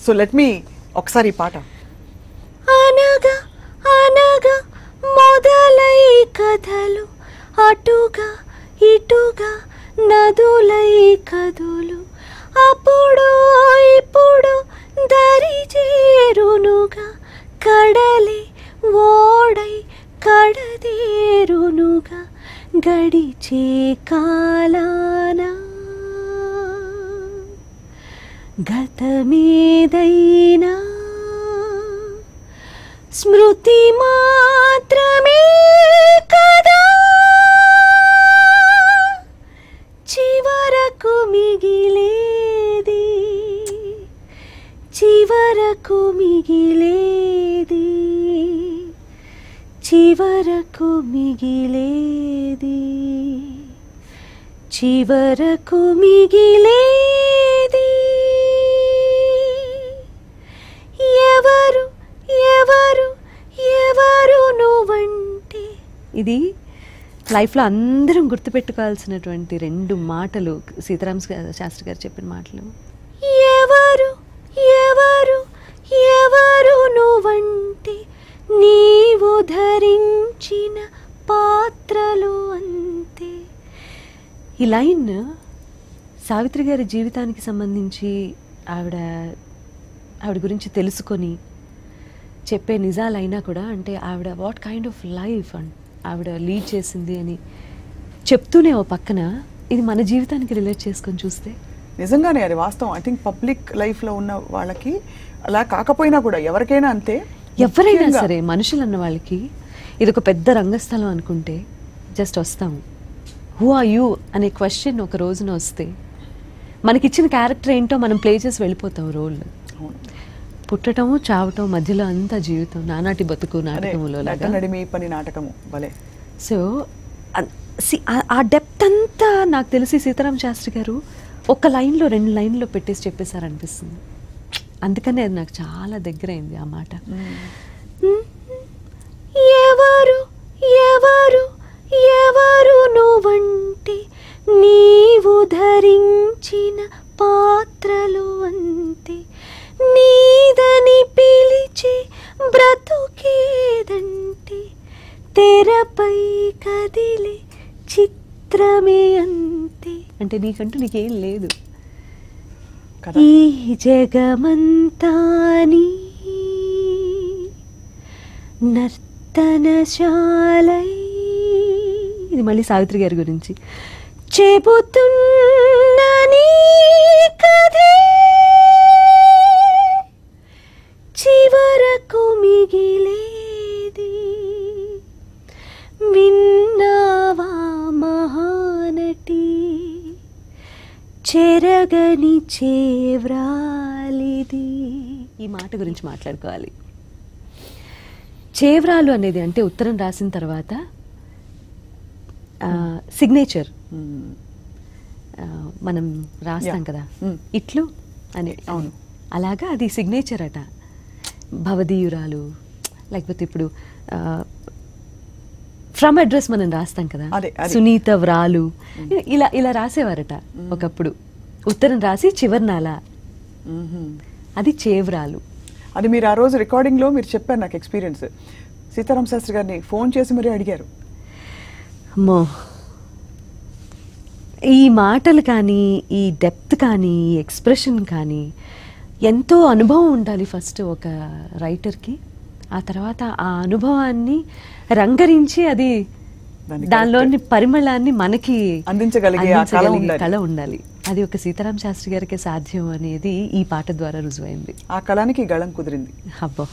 So let me ఒకసారి ఈ పాట. అనగా అనగా మొదలై కథలు అటుగా ఇటుగా నదులై కదులు అప్పుడు ఇప్పుడు దరి చేరునుగా కడలి ఓడై కడదేరునుగా గడిచే కాలాన గతమేదైనా స్మృతి మాత్రమే కదా చివరకు మిగిలేది చివరకు మిగిలేది చివరకు మిగిలేది చివరకు మిగిలేది ఎవరు ఎవరు ఎవరు నువ్వంటే. ఇది లైఫ్లో అందరం గుర్తుపెట్టుకోవాల్సినటువంటి 2 మాటలు సీతారామ శాస్త్రి గారు చెప్పిన మాటలు. ఎవరు ఎవరు ఎవరు నువ్వంటే నీవు ధరించిన పాత్రలు అంతే. ఈ లైన్ సావిత్రి గారి జీవితానికి సంబంధించి ఆవిడ గురించి తెలుసుకొని చెప్పే నిజాలైనా కూడా, అంటే ఆవిడ వాట్ కైండ్ ఆఫ్ లైఫ్ ఆవిడ లీడ్ చేసింది అని చెప్తూనే ఓ పక్కన ఇది మన జీవితానికి రిలేట్ చేసుకొని చూస్తే నిజంగానే అది వాస్తవం. ఐ థింక్ పబ్లిక్ లైఫ్లో ఉన్న వాళ్ళకి అలా కాకపోయినా కూడా ఎవరికైనా అంతే, ఎవరైనా సరే మనుషులు అన్న వాళ్ళకి ఇది ఒక పెద్ద రంగస్థలం అనుకుంటే జస్ట్ వస్తాము. హూ ఆర్ యూ అనే క్వశ్చన్ ఒక రోజున వస్తే మనకిచ్చిన క్యారెక్టర్ ఏంటో మనం ప్లే చేసి వెళ్ళిపోతాం. రోల్ పుట్టటము చావటం మధ్యలో అంతా జీవితం, నానాటి బతుకు నాటకములో నాటకము భలే. సో ఆ డెప్త్ అంతా నాకు తెలిసి సీతారామ శాస్త్రి గారు ఒక లైన్లో 2 లైన్లో పెట్టేసి చెప్పేశారనిపిస్తుంది. అందుకనే అది నాకు చాలా దగ్గర అయింది ఆ మాట. ఎవరు ఎవరు ఎవరు నువ్వంటే నీవు ధరించిన పాత్రలు అంతే నీదని పిలిచే బ్రతుకేదంటే తెరపై కదిలే చిత్రమే అంతే. అంటే నీకంటూ నీకేం లేదు, ఈ జగమంతా నీ నర్తనశాలై. ఇది మళ్ళీ సావిత్రి గారి గురించి చెబుతున్నా నీ కథే చివరకు మిగిలేది. విన్నావా మహానటి చెరగని చేవ్రాలిది. ఈ మాట గురించి మాట్లాడుకోవాలి. చేవ్రాలు అనేది అంటే ఉత్తరం రాసిన తర్వాత సిగ్నేచర్ మనం రాస్తాం కదా ఇట్లు అని. అవును, అలాగా అది సిగ్నేచర్ అట. భవదీయురాలు లేకపోతే ఇప్పుడు ఫ్రమ్ అడ్రస్ మనం రాస్తాం కదా, సునీత వ్రాలు, ఇలా ఇలా రాసేవారట ఒకప్పుడు. ఉత్తరం రాసి చివర్నాల, అది చేవ్రాలు. అది మీరు ఆ రోజు రికార్డింగ్లో మీరు చెప్పారు నాకు ఎక్స్పీరియన్స్. సీతారామ శాస్త్రి గారిని ఫోన్ చేసి మరీ అడిగారు. అమ్మో, ఈ మాటలు కానీ ఈ డెప్త్ కానీ ఈ ఎక్స్ప్రెషన్ కానీ ఎంతో అనుభవం ఉండాలి ఫస్ట్ ఒక రైటర్కి. ఆ తర్వాత ఆ అనుభవాన్ని రంగరించి అది దానిలోని పరిమళాన్ని మనకి అందించగలిగే కళ ఉండాలి. అది ఒక సీతారామ శాస్త్రి గారికి సాధ్యం అనేది ఈ పాట ద్వారా రుజువైంది. ఆ కళానికి గళం కుదిరింది. అబ్బో.